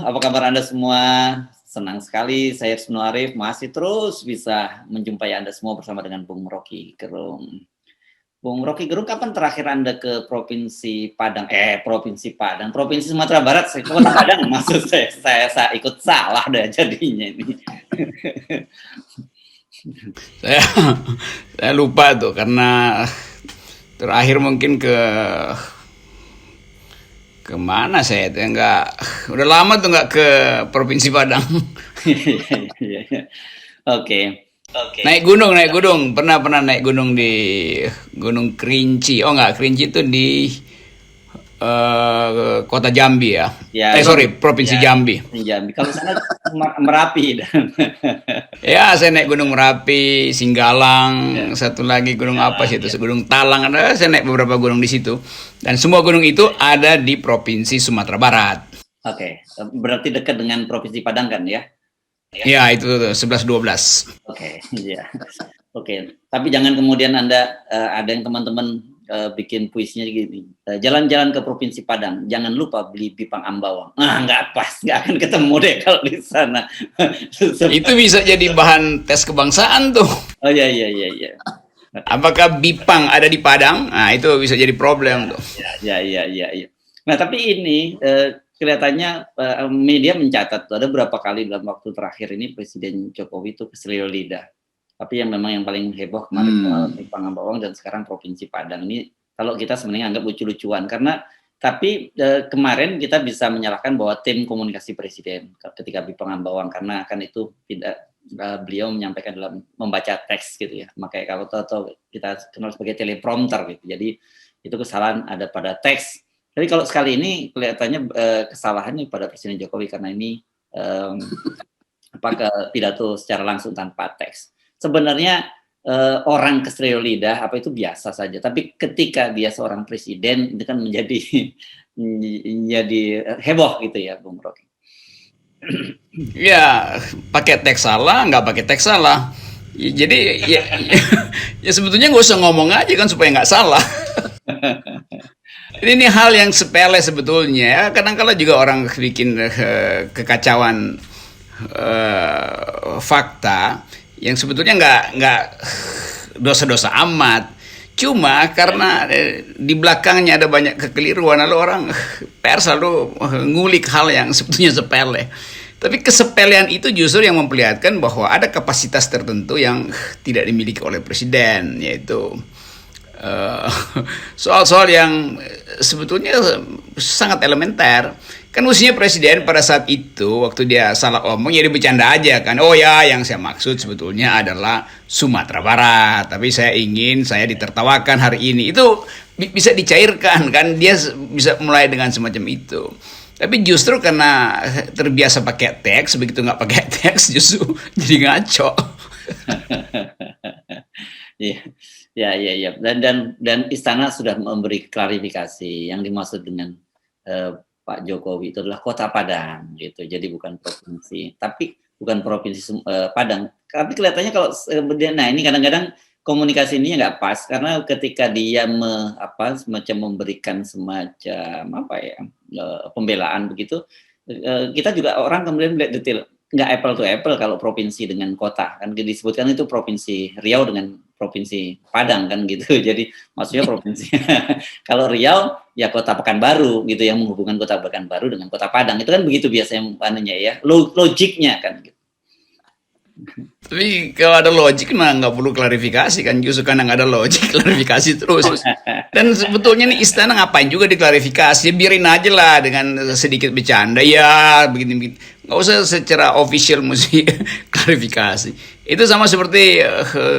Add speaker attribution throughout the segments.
Speaker 1: apa kabar Anda semua? Senang sekali saya Ibnu Arif masih terus bisa menjumpai Anda semua bersama dengan Bung Rocky Gerung. Bung Rocky Gerung, kapan terakhir Anda ke Provinsi Padang? Provinsi Sumatera Barat, saya Kota Padang maksud saya ikut salah dah jadinya ini.
Speaker 2: Saya lupa tuh karena terakhir mungkin kemana saya tuh nggak, udah lama tuh nggak ke Provinsi Padang.
Speaker 1: Oke.
Speaker 2: Naik gunung pernah naik gunung di Gunung Kerinci. Oh nggak, Kerinci itu di kota Jambi ya. Provinsi Jambi.
Speaker 1: Jambi. Kalau sana Merapi dan
Speaker 2: ya, saya naik Gunung Merapi, Singgalang, satu lagi gunung apa sih itu, Gunung Talang. Saya naik beberapa gunung di situ, dan semua gunung itu ada di Provinsi Sumatera Barat.
Speaker 1: Oke, berarti dekat dengan Provinsi Padang kan ya?
Speaker 2: Ya, itu 11-12.
Speaker 1: Oke, iya. Oke, tapi jangan kemudian Anda ada yang teman-teman bikin puisinya gini, jalan-jalan ke Provinsi Padang, jangan lupa beli bipang ambawang. Nggak pas, nggak akan ketemu deh kalau di sana.
Speaker 2: Itu bisa jadi bahan tes kebangsaan tuh.
Speaker 1: Oh iya.
Speaker 2: Apakah bipang ada di Padang? Nah, itu bisa jadi problem tuh.
Speaker 1: Iya. Nah, tapi ini kelihatannya media mencatat tuh, ada berapa kali dalam waktu terakhir ini Presiden Jokowi itu ke Selio Lidah. Tapi yang memang yang paling heboh kemarin Bipang Ambawang dan sekarang Provinsi Padang ini, kalau kita sebenarnya anggap lucu-lucuan karena kemarin kita bisa menyalahkan bahwa tim komunikasi Presiden ketika Bipang Ambawang, karena kan itu tidak beliau menyampaikan dalam membaca teks gitu ya, makanya kalau tahu kita kenal sebagai teleprompter gitu, jadi itu kesalahan ada pada teks. Tapi kalau sekali ini kelihatannya kesalahannya pada Presiden Jokowi karena ini pidato secara langsung tanpa teks. Sebenarnya orang ke Selio Lidah apa itu biasa saja, tapi ketika dia seorang presiden itu kan menjadi heboh gitu ya, Bung Rocky.
Speaker 2: Ya, pakai teks salah, nggak pakai teks salah. Jadi ya sebetulnya nggak usah ngomong aja kan supaya nggak salah. Ini hal yang sepele sebetulnya. Kadang-kala juga orang bikin kekacauan fakta yang sebetulnya nggak dosa-dosa amat. Cuma karena di belakangnya ada banyak kekeliruan, lalu orang pers lalu ngulik hal yang sebetulnya sepele. Tapi kesepelean itu justru yang memperlihatkan bahwa ada kapasitas tertentu yang tidak dimiliki oleh presiden, yaitu soal-soal yang sebetulnya sangat elementer. Kan mestinya presiden pada saat itu waktu dia salah omong ya bercanda aja kan. Oh ya, yang saya maksud sebetulnya adalah Sumatera Barat, tapi saya ditertawakan hari ini. Itu bisa dicairkan kan, dia bisa mulai dengan semacam itu. Tapi justru karena terbiasa pakai teks, begitu nggak pakai teks justru jadi ngaco.
Speaker 1: Iya. Dan istana sudah memberi klarifikasi yang dimaksud dengan Pak Jokowi itu adalah Kota Padang gitu. Jadi bukan provinsi, Padang. Tapi kelihatannya kalau nah ini kadang-kadang komunikasi ini nggak pas karena ketika dia semacam memberikan semacam pembelaan begitu, kita juga orang kemudian melihat detail, nggak apple to apple kalau provinsi dengan kota kan disebutkan itu Provinsi Riau dengan Provinsi Padang kan gitu. Jadi maksudnya provinsi kalau Riau ya Kota Pekanbaru gitu, yang menghubungkan Kota Pekanbaru dengan Kota Padang, itu kan begitu biasanya ya logiknya kan gitu.
Speaker 2: Tapi kalau ada logik mah nggak perlu klarifikasi kan, justru karena nggak ada logik klarifikasi terus. Dan sebetulnya nih istana ngapain juga diklarifikasi, biarin aja lah dengan sedikit bercanda ya begini. Nggak usah secara official mesti klarifikasi. Itu sama seperti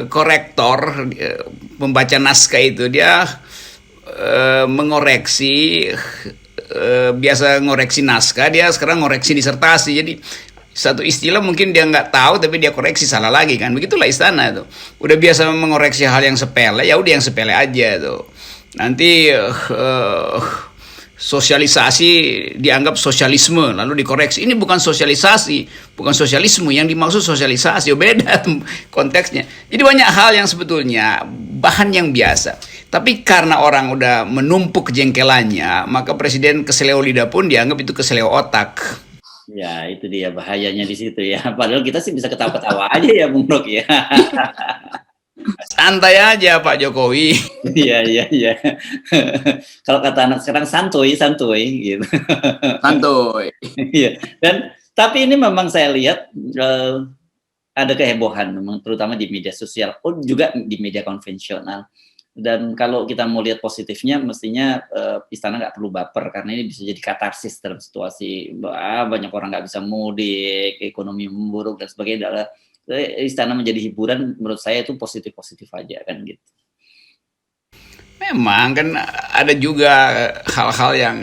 Speaker 2: korektor membaca naskah itu, dia mengoreksi, biasa ngoreksi naskah, dia sekarang ngoreksi disertasi. Jadi satu istilah mungkin dia nggak tahu tapi dia koreksi salah lagi kan, begitulah istana tuh. Udah biasa mengoreksi hal yang sepele, ya udah yang sepele aja tuh. Nanti sosialisasi dianggap sosialisme lalu dikoreksi, ini bukan sosialisasi, bukan sosialisme, yang dimaksud sosialisasi, beda konteksnya. Jadi banyak hal yang sebetulnya bahan yang biasa, tapi karena orang udah menumpuk kejengkelannya, maka presiden keseleo lidah pun dianggap itu keseleo otak.
Speaker 1: Ya, itu dia bahayanya di situ ya. Padahal kita sih bisa ketawa-ketawa aja ya, Bung Rok ya.
Speaker 2: Santai aja Pak Jokowi.
Speaker 1: Iya, iya, iya. Kalau kata anak sekarang santuy, santuy gitu.
Speaker 2: Santuy.
Speaker 1: Iya. Dan tapi ini memang saya lihat ada kehebohan memang terutama di media sosial, juga di media konvensional. Dan kalau kita mau lihat positifnya, mestinya istana nggak perlu baper karena ini bisa jadi katarsis dalam situasi banyak orang nggak bisa mudik, ekonomi memburuk dan sebagainya. Istana menjadi hiburan, menurut saya itu positif-positif aja kan gitu.
Speaker 2: Memang kan ada juga hal-hal yang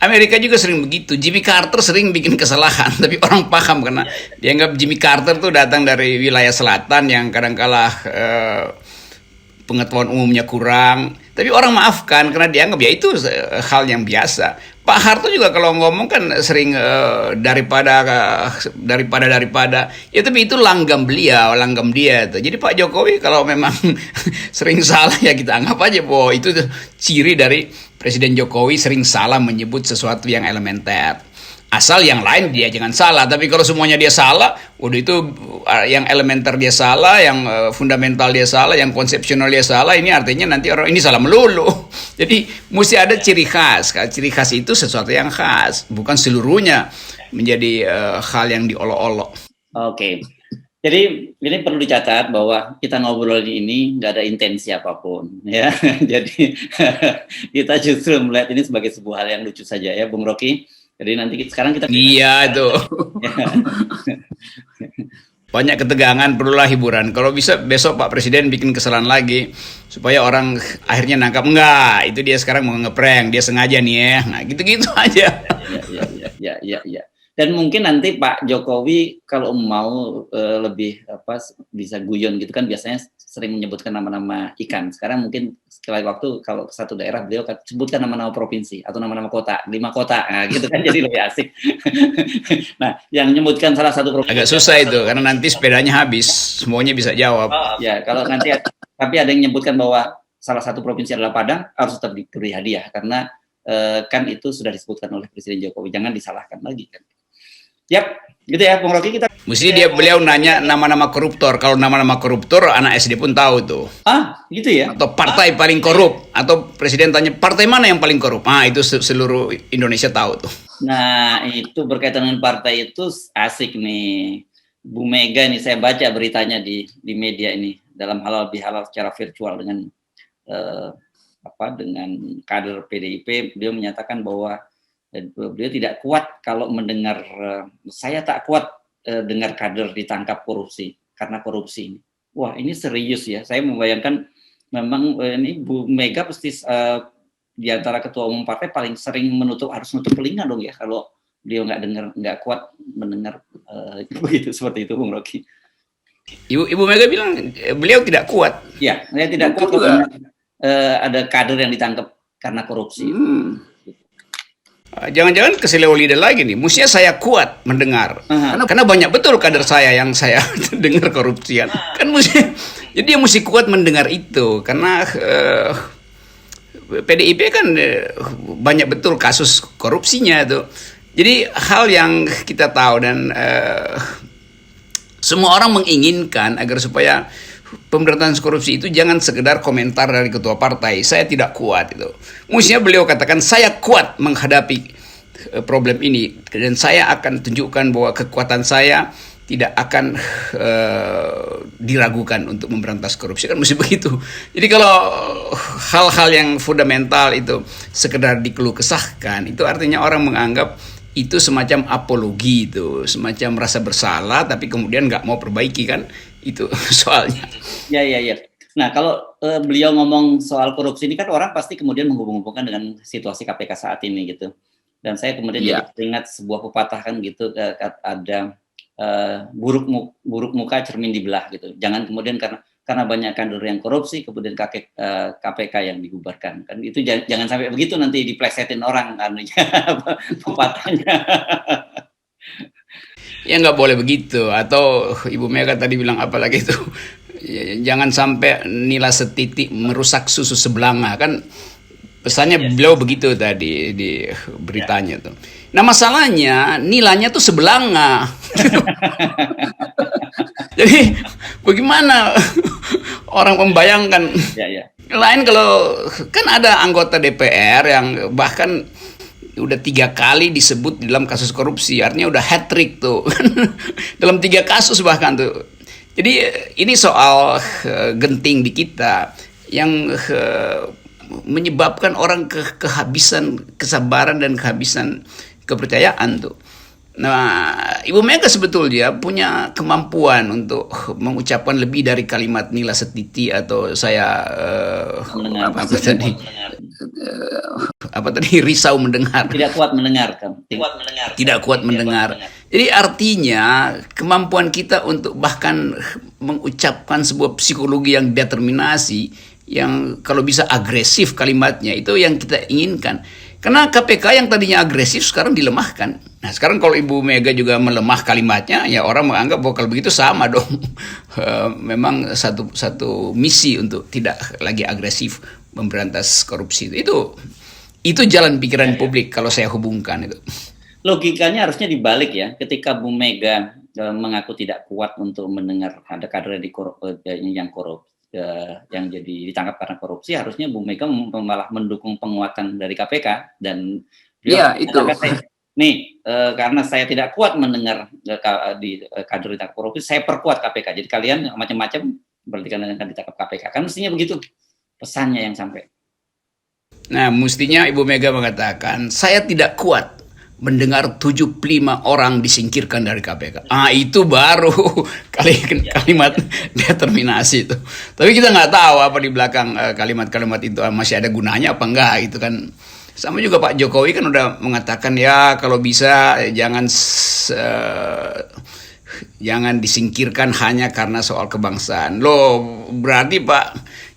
Speaker 2: Amerika juga sering begitu. Jimmy Carter sering bikin kesalahan, tapi orang paham karena dianggap Jimmy Carter tuh datang dari wilayah selatan yang kadangkala pengetahuan umumnya kurang. Tapi orang maafkan karena dianggap ya itu hal yang biasa. Pak Harto juga kalau ngomong kan sering daripada ya tapi itu langgam dia tuh. Jadi Pak Jokowi kalau memang sering salah ya kita anggap aja bahwa itu ciri dari Presiden Jokowi sering salah menyebut sesuatu yang elementer. Asal yang lain dia jangan salah, tapi kalau semuanya dia salah, udah itu yang elementer dia salah, yang fundamental dia salah, yang konsepsional dia salah, ini artinya nanti orang ini salah melulu. Jadi mesti ada ciri khas. Ciri khas itu sesuatu yang khas, bukan seluruhnya menjadi hal yang diolok-olok.
Speaker 1: Oke. Jadi ini perlu dicatat bahwa kita ngobrol ini nggak ada intensi apapun, ya. Jadi kita justru melihat ini sebagai sebuah hal yang lucu saja ya, Bung Rocky. Jadi nanti sekarang kita
Speaker 2: iya tuh banyak ketegangan, perlulah hiburan. Kalau bisa besok Pak Presiden bikin kesalahan lagi supaya orang akhirnya nangkap enggak itu dia sekarang mau ngeprank, dia sengaja nih ya. Nah gitu-gitu aja.
Speaker 1: Ya. Dan mungkin nanti Pak Jokowi kalau mau lebih bisa guyon gitu kan biasanya sering menyebutkan nama-nama ikan. Sekarang mungkin sekali waktu kalau ke satu daerah beliau akan sebutkan nama-nama provinsi atau nama-nama kota, 5 kota, nah, gitu kan jadi lebih asik. Nah, yang menyebutkan salah satu provinsi
Speaker 2: agak susah itu karena nanti sepedanya habis, semuanya bisa jawab.
Speaker 1: Ya, kalau nanti tapi ada yang menyebutkan bahwa salah satu provinsi adalah Padang harus tetap diberi hadiah karena kan itu sudah disebutkan oleh Presiden Jokowi, jangan disalahkan lagi kan. Yap, gitu ya, Bung Rocky kita.
Speaker 2: Mesti beliau nanya nama-nama koruptor. Kalau nama-nama koruptor, anak SD pun tahu tuh.
Speaker 1: Gitu ya.
Speaker 2: Atau partai paling korup. Atau presiden tanya partai mana yang paling korup. Itu seluruh Indonesia tahu tuh.
Speaker 1: Nah, itu berkaitan dengan partai itu asik nih. Bu Mega nih, saya baca beritanya di media ini dalam halal bihalal secara virtual dengan dengan kader PDIP. Beliau menyatakan bahwa beliau tidak kuat kalau mendengar saya tak kuat dengar kader ditangkap korupsi karena korupsi. Wah, ini serius ya. Saya membayangkan memang ini Bu Mega pasti di antara ketua umum partai paling sering harus nutup telinga dong ya kalau beliau nggak kuat mendengar begitu seperti itu, Bung Rocky.
Speaker 2: Ibu Mega bilang beliau tidak kuat.
Speaker 1: Ya, saya tidak kuat kalau ada kader yang ditangkap karena korupsi.
Speaker 2: Jangan-jangan ke Seleo Lidah lagi nih. Mestinya saya kuat mendengar. Karena banyak betul kader saya yang saya dengar korupsian. Kan jadi dia mesti kuat mendengar itu. Karena PDIP kan banyak betul kasus korupsinya tuh. Jadi hal yang kita tahu dan semua orang menginginkan agar supaya pemberantasan korupsi itu jangan sekedar komentar dari ketua partai. Saya tidak kuat itu. Mestinya beliau katakan saya kuat menghadapi problem ini dan saya akan tunjukkan bahwa kekuatan saya tidak akan diragukan untuk memberantas korupsi. Kan mesti begitu. Jadi kalau hal-hal yang fundamental itu sekedar dikeluh kesahkan, itu artinya orang menganggap itu semacam apologi, itu semacam rasa bersalah tapi kemudian nggak mau perbaiki kan. Itu soalnya.
Speaker 1: Ya. Nah, kalau beliau ngomong soal korupsi ini kan orang pasti kemudian menghubung-hubungkan dengan situasi KPK saat ini gitu. Dan saya kemudian jadi ingat sebuah pepatah kan gitu, ada buruk muka cermin dibelah gitu. Jangan kemudian karena banyak kader yang korupsi kemudian KPK yang dibubarkan. Kan itu jangan sampai begitu nanti diplesetin orang kan pepatahnya.
Speaker 2: Ya nggak boleh begitu. Atau Ibu Mega tadi bilang apa lagi itu, jangan sampai nila setitik merusak susu sebelanga kan, pesannya beliau begitu tadi di beritanya tuh. Nah masalahnya nilainya tuh sebelanga. Jadi bagaimana orang membayangkan?
Speaker 1: Ya, ya.
Speaker 2: Lain kalau kan ada anggota DPR yang bahkan udah 3 kali disebut dalam kasus korupsi, artinya udah hat trick tuh dalam 3 kasus bahkan tuh. Jadi ini soal genting di kita yang menyebabkan orang kehabisan kesabaran dan kehabisan kepercayaan tuh. Nah, Ibu Mega sebetulnya punya kemampuan untuk mengucapkan lebih dari kalimat nila setiti atau saya apa tadi apa tadi risau mendengar.
Speaker 1: Tidak kuat mendengar,
Speaker 2: Tidak kuat mendengar. Jadi artinya kemampuan kita untuk bahkan mengucapkan sebuah psikologi yang determinasi, yang kalau bisa agresif kalimatnya, itu yang kita inginkan. Karena KPK yang tadinya agresif sekarang dilemahkan. Nah sekarang kalau Ibu Mega juga melemah kalimatnya, ya orang menganggap bahwa kalau begitu sama dong. Memang satu misi untuk tidak lagi agresif memberantas korupsi. Itu jalan pikiran publik kalau saya hubungkan itu.
Speaker 1: Logikanya harusnya dibalik ya. Ketika Bu Mega mengaku tidak kuat untuk mendengar ada kader yang jadi ditangkap karena korupsi, harusnya Bu Mega malah mendukung penguatan dari KPK dan
Speaker 2: Iya itu.
Speaker 1: Karena saya tidak kuat mendengar kader ditangkap korupsi, saya perkuat KPK. Jadi kalian macam-macam berarti kalian akan ditangkap KPK. Kan mestinya begitu pesannya yang sampai.
Speaker 2: Nah, mestinya Ibu Mega mengatakan, saya tidak kuat mendengar 75 orang disingkirkan dari KPK. Itu baru kalimat determinasi itu. Tapi kita nggak tahu apa di belakang kalimat-kalimat itu masih ada gunanya apa enggak gitu kan. Sama juga Pak Jokowi kan udah mengatakan ya kalau bisa jangan disingkirkan hanya karena soal kebangsaan. Loh, berarti Pak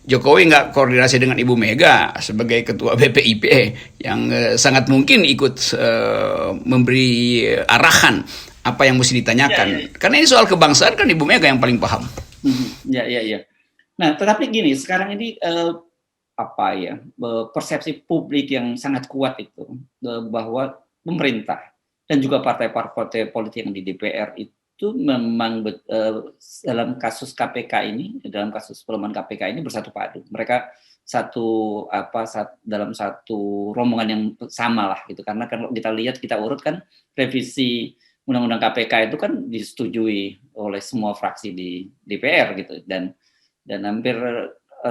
Speaker 2: Jokowi nggak koordinasi dengan Ibu Mega sebagai ketua BPIP yang sangat mungkin ikut memberi arahan apa yang mesti ditanyakan. Karena ini soal kebangsaan kan Ibu Mega yang paling paham.
Speaker 1: Ya. Nah, tetapi gini, sekarang ini persepsi publik yang sangat kuat itu bahwa pemerintah dan juga partai-partai politik yang di DPR itu memang dalam kasus KPK ini, dalam kasus pelemahan KPK ini bersatu padu. Mereka dalam satu rombongan yang sama lah gitu. Karena kalau kita lihat, kita urut kan revisi Undang-Undang KPK itu kan disetujui oleh semua fraksi di DPR gitu, dan hampir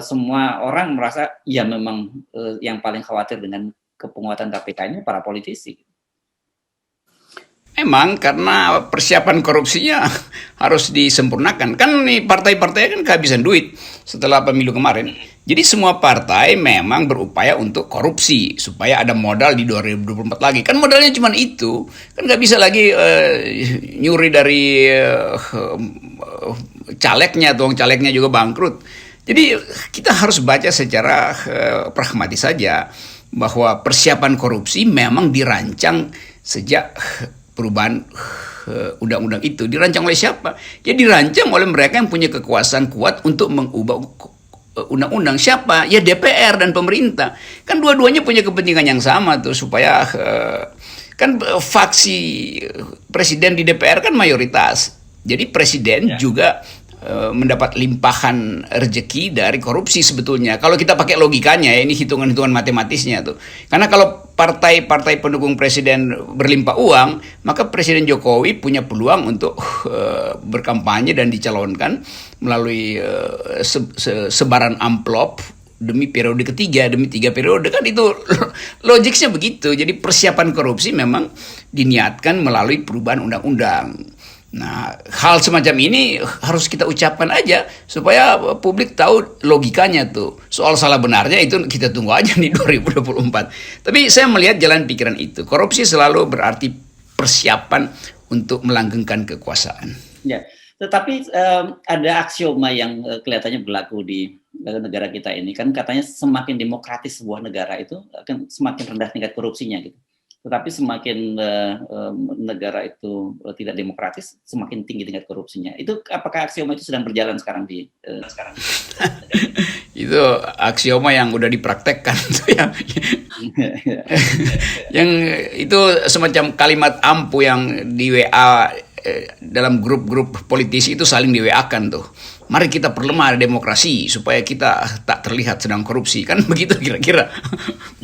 Speaker 1: semua orang merasa ya memang yang paling khawatir dengan kepenguatan KPK ini para politisi.
Speaker 2: Emang karena persiapan korupsinya harus disempurnakan. Kan nih partai-partai kan kehabisan duit setelah pemilu kemarin. Jadi semua partai memang berupaya untuk korupsi supaya ada modal di 2024 lagi. Kan modalnya cuma itu. Kan nggak bisa lagi nyuri dari calegnya, tuang calegnya juga bangkrut. Jadi kita harus baca secara pragmatis saja bahwa persiapan korupsi memang dirancang sejak perubahan undang-undang itu. Dirancang oleh siapa? Ya dirancang oleh mereka yang punya kekuasaan kuat untuk mengubah undang-undang. Siapa? Ya DPR dan pemerintah. Kan dua-duanya punya kepentingan yang sama tuh, supaya kan faksi presiden di DPR kan mayoritas. Jadi presiden juga mendapat limpahan rezeki dari korupsi sebetulnya. Kalau kita pakai logikanya ya, ini hitungan-hitungan matematisnya tuh. Karena kalau partai-partai pendukung presiden berlimpah uang, maka Presiden Jokowi punya peluang untuk berkampanye dan dicalonkan melalui sebaran amplop demi periode ketiga, demi 3 periode. Kan itu logiknya begitu. Jadi persiapan korupsi memang diniatkan melalui perubahan undang-undang. Nah, hal semacam ini harus kita ucapkan aja supaya publik tahu logikanya tuh. Soal salah benarnya itu kita tunggu aja nih 2024. Tapi saya melihat jalan pikiran itu. Korupsi selalu berarti persiapan untuk melanggengkan kekuasaan.
Speaker 1: Ya, tetapi ada aksioma yang kelihatannya berlaku di negara kita ini. Kan katanya semakin demokratis sebuah negara itu akan semakin rendah tingkat korupsinya gitu. Tetapi semakin negara itu tidak demokratis, semakin tinggi tingkat korupsinya. Itu apakah aksioma itu sedang berjalan sekarang di sekarang?
Speaker 2: Itu aksioma yang udah dipraktekkan tuh yang itu semacam kalimat ampuh yang di WA dalam grup-grup politisi itu saling di WA-kan tuh. Mari kita perlemah demokrasi supaya kita tak terlihat sedang korupsi, kan begitu kira-kira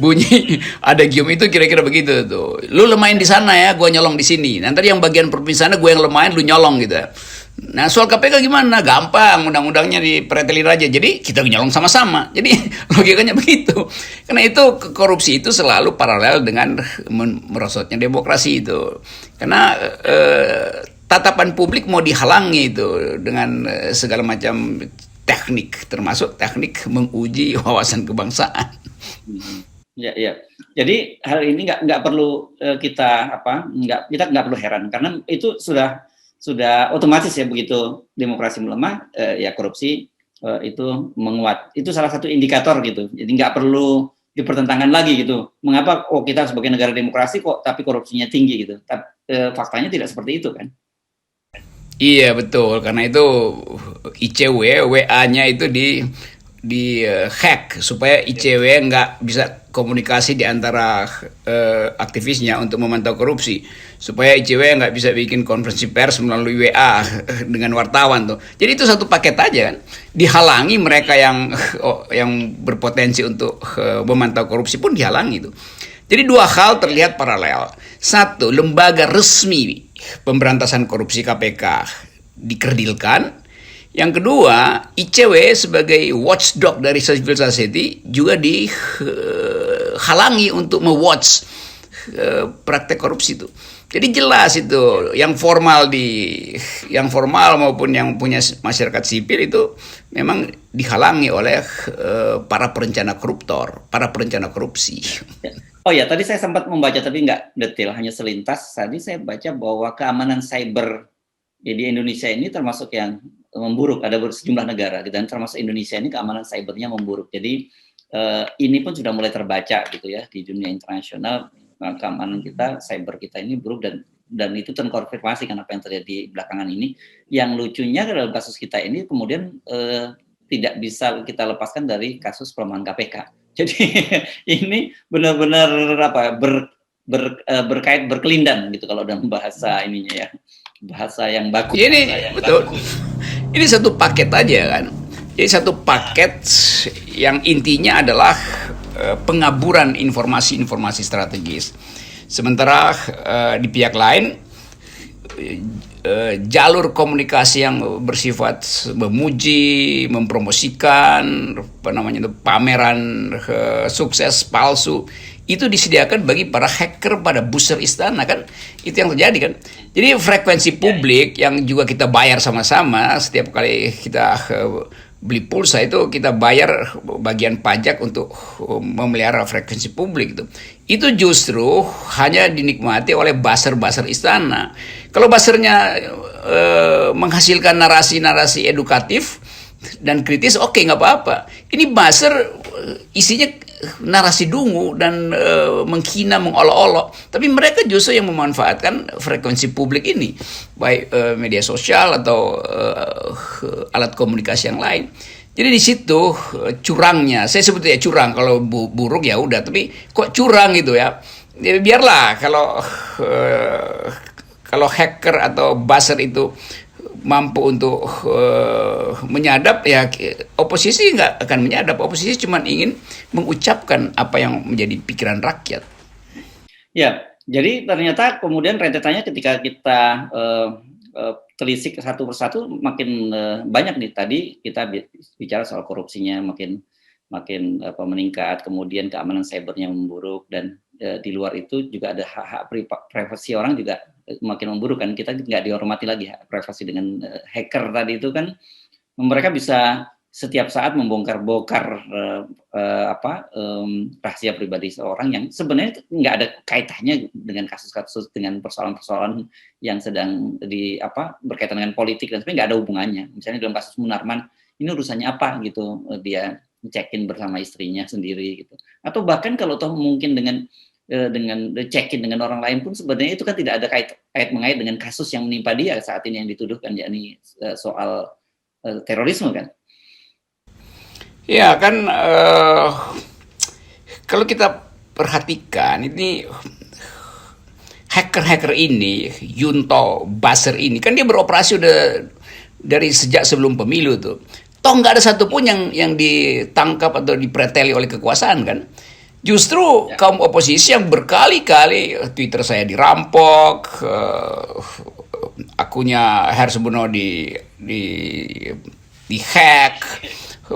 Speaker 2: bunyi ada gium itu, kira-kira begitu tuh. Lu lemahin di sana ya, gue nyolong di sini. Nanti yang bagian provinsi sana gue yang lemahin, lu nyolong gitu. Nah soal KPK gimana? Gampang, undang-undangnya dipretelin aja. Jadi kita nyolong sama-sama. Jadi logikanya begitu. Karena itu korupsi itu selalu paralel dengan merosotnya demokrasi itu. Karena tatapan publik mau dihalangi itu dengan segala macam teknik, termasuk teknik menguji wawasan kebangsaan.
Speaker 1: Ya, ya. Jadi hal ini nggak perlu kita nggak perlu heran karena itu sudah otomatis ya, begitu demokrasi melemah ya korupsi itu menguat. Itu salah satu indikator gitu. Jadi nggak perlu dipertentangkan lagi gitu. Mengapa kita sebagai negara demokrasi kok tapi korupsinya tinggi gitu. Faktanya tidak seperti itu kan.
Speaker 2: Iya betul, karena itu ICW WA-nya itu di hack supaya ICW nggak bisa komunikasi di antara aktivisnya untuk memantau korupsi, supaya ICW nggak bisa bikin konferensi pers melalui WA dengan wartawan tuh. Jadi itu satu paket aja kan, dihalangi mereka yang berpotensi untuk memantau korupsi pun dihalangi tuh. Jadi dua hal terlihat paralel. Satu, lembaga resmi pemberantasan korupsi KPK dikerdilkan. Yang kedua, ICW sebagai watchdog dari civil society juga dihalangi untuk me-watch praktek korupsi itu. Jadi jelas itu yang formal maupun yang punya masyarakat sipil itu memang dihalangi oleh para perencana koruptor, para perencana korupsi.
Speaker 1: Oh ya, tadi saya sempat membaca tapi nggak detail, hanya selintas. Tadi saya baca bahwa keamanan cyber di Indonesia ini termasuk yang memburuk. Ada sejumlah negara dan termasuk Indonesia ini keamanan cybernya memburuk. Jadi ini pun sudah mulai terbaca gitu ya di dunia internasional, keamanan kita, cyber kita ini buruk dan itu terkonfirmasi kan apa yang terjadi belakangan ini. Yang lucunya dalam kasus kita ini kemudian tidak bisa kita lepaskan dari kasus pelemahan KPK. Jadi ini benar-benar berkait berkelindan gitu kalau dalam bahasa ininya ya, bahasa yang baku.
Speaker 2: Ini betul. Ini satu paket aja kan. Jadi satu paket yang intinya adalah pengaburan informasi-informasi strategis. Sementara di pihak lain jalur komunikasi yang bersifat memuji, mempromosikan, pameran sukses palsu itu disediakan bagi para hacker, pada booster istana kan, itu yang terjadi kan. Jadi frekuensi publik yang juga kita bayar sama-sama setiap kali kita beli pulsa itu kita bayar bagian pajak untuk memelihara frekuensi publik itu. Itu justru hanya dinikmati oleh buzzer-buzzer istana. Kalau buzzernya menghasilkan narasi-narasi edukatif dan kritis, oke, nggak apa-apa. Ini buzzer isinya narasi dungu dan menghina, mengolok-olok. Tapi mereka justru yang memanfaatkan frekuensi publik ini, baik media sosial atau alat komunikasi yang lain. Jadi di situ curangnya, saya sebutnya curang. Kalau buruk ya udah, tapi kok curang gitu ya. Ya biarlah kalau hacker atau buzzer itu mampu untuk menyadap, ya oposisi nggak akan menyadap. Oposisi cuma ingin mengucapkan apa yang menjadi pikiran rakyat. Ya, jadi ternyata kemudian rentetannya ketika kita telisik satu persatu makin banyak nih. Tadi kita bicara soal korupsinya makin meningkat, kemudian keamanan cybernya memburuk, dan di luar itu juga ada hak-hak privasi orang juga makin memburuk kan. Kita nggak dihormati lagi hak privasi dengan hacker tadi itu kan, mereka bisa setiap saat membongkar-bongkar rahasia pribadi seorang yang sebenarnya nggak ada kaitannya dengan kasus-kasus, dengan persoalan-persoalan yang sedang berkaitan dengan politik, dan sebenarnya nggak ada hubungannya. Misalnya dalam kasus Munarman, ini urusannya apa gitu, dia check-in bersama istrinya sendiri gitu. Atau bahkan kalau toh mungkin dengan
Speaker 1: dengan check-in dengan orang lain pun sebenarnya itu kan tidak ada kait mengait dengan kasus yang menimpa dia saat ini yang dituduhkan, yakni soal terorisme kan.
Speaker 2: Ya kan, kalau kita perhatikan ini hacker-hacker ini, Yunto Basir ini, kan dia beroperasi udah dari sejak sebelum pemilu tuh. Toh nggak ada satupun yang ditangkap atau dipreteli oleh kekuasaan kan. Justru kaum oposisi yang berkali-kali Twitter saya dirampok, akunnya Hersubono di hack,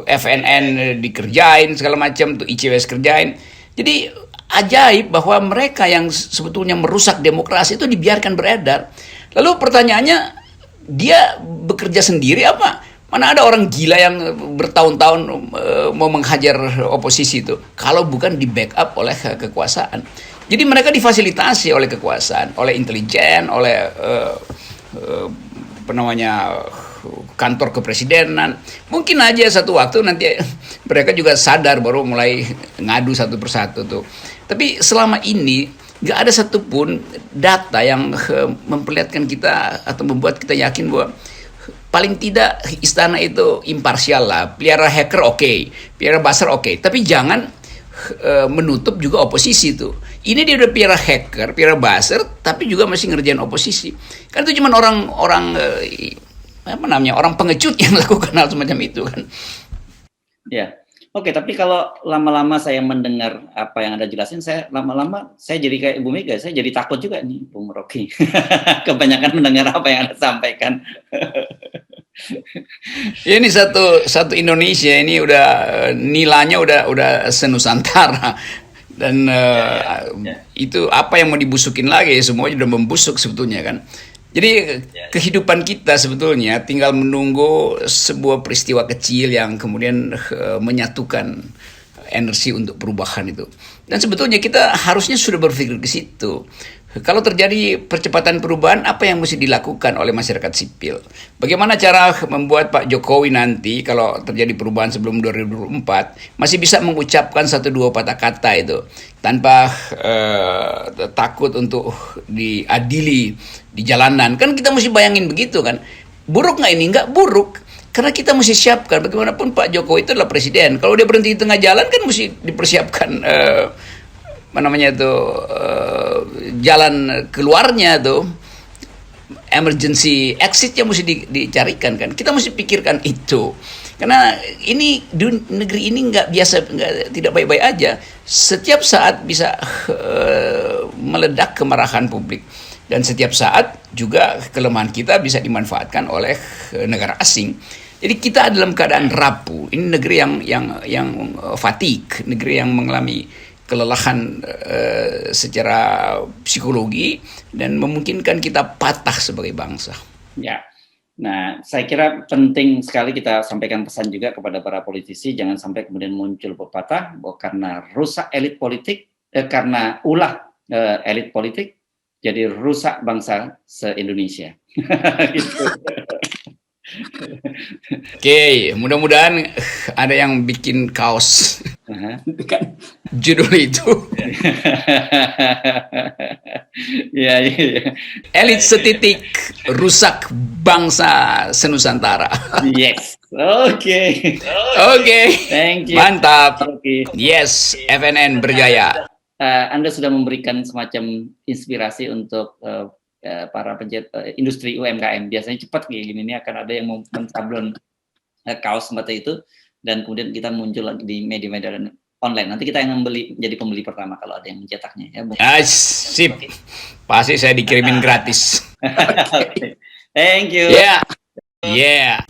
Speaker 2: FNN dikerjain segala macam tuh, ICWS kerjain. Jadi ajaib bahwa mereka yang sebetulnya merusak demokrasi itu dibiarkan beredar. Lalu pertanyaannya, dia bekerja sendiri apa? Mana ada orang gila yang bertahun-tahun mau menghajar oposisi itu kalau bukan di backup oleh kekuasaan. Jadi mereka difasilitasi oleh kekuasaan, oleh intelijen, oleh kantor kepresidenan. Mungkin aja satu waktu nanti mereka juga sadar baru mulai ngadu satu persatu tuh. Tapi selama ini nggak ada satupun data yang memperlihatkan kita atau membuat kita yakin bahwa paling tidak istana itu imparsial lah. Pelihara hacker oke, pelihara buzzer oke, tapi jangan menutup juga oposisi tuh. Ini dia udah pelihara hacker, pelihara buzzer, tapi juga masih ngerjain oposisi. Kan itu cuma orang pengecut yang lakukan hal semacam itu kan.
Speaker 1: Ya. Oke, tapi kalau lama-lama saya mendengar apa yang Anda jelasin, lama-lama saya jadi kayak Ibu Mega, saya jadi takut juga nih, Bung Rocky. Kebanyakan mendengar apa yang Anda sampaikan.
Speaker 2: Ini satu Indonesia ini udah nilainya udah senusantara. Dan itu apa yang mau dibusukin lagi, semuanya udah membusuk sebetulnya kan. Jadi kehidupan kita sebetulnya tinggal menunggu sebuah peristiwa kecil yang kemudian menyatukan energi untuk perubahan itu. Dan sebetulnya kita harusnya sudah berpikir ke situ. Kalau terjadi percepatan perubahan, apa yang mesti dilakukan oleh masyarakat sipil? Bagaimana cara membuat Pak Jokowi nanti kalau terjadi perubahan sebelum 2024 masih bisa mengucapkan 1-2 patah kata itu tanpa takut untuk diadili di jalanan? Kan kita mesti bayangin begitu kan. Buruk nggak ini? Nggak buruk. Karena kita mesti siapkan, bagaimanapun Pak Jokowi itu adalah presiden. Kalau dia berhenti di tengah jalan kan mesti dipersiapkan jalan keluarnya tuh, emergency exitnya mesti dicarikan kan. Kita mesti pikirkan itu. Karena ini negeri ini tidak baik-baik aja. Setiap saat bisa meledak kemarahan publik. Dan setiap saat juga kelemahan kita bisa dimanfaatkan oleh negara asing. Jadi kita dalam keadaan rapuh. Ini negeri yang fatigue, negeri yang mengalami kelelahan secara psikologi dan memungkinkan kita patah sebagai bangsa.
Speaker 1: Ya, nah saya kira penting sekali kita sampaikan pesan juga kepada para politisi, jangan sampai kemudian muncul pepatah bahwa karena rusak elit politik, karena ulah elit politik, jadi rusak bangsa se-Indonesia. Gitu.
Speaker 2: Oke, mudah-mudahan ada yang bikin kaos kan judul itu.
Speaker 1: Ya.
Speaker 2: Elit setitik rusak bangsa senusantara.
Speaker 1: Yes. Oke. Thank you.
Speaker 2: Mantap. Yes, FNN berjaya.
Speaker 1: Anda sudah memberikan semacam inspirasi untuk para pegiat industri UMKM. Biasanya cepat kayak gini, ini akan ada yang mau mensablon kaos seperti itu, dan kemudian kita muncul lagi di media-media online. Nanti kita yang jadi pembeli pertama kalau ada yang mencetaknya. Ya,
Speaker 2: sip. Pasti saya dikirimin gratis.
Speaker 1: Thank you.
Speaker 2: Yeah.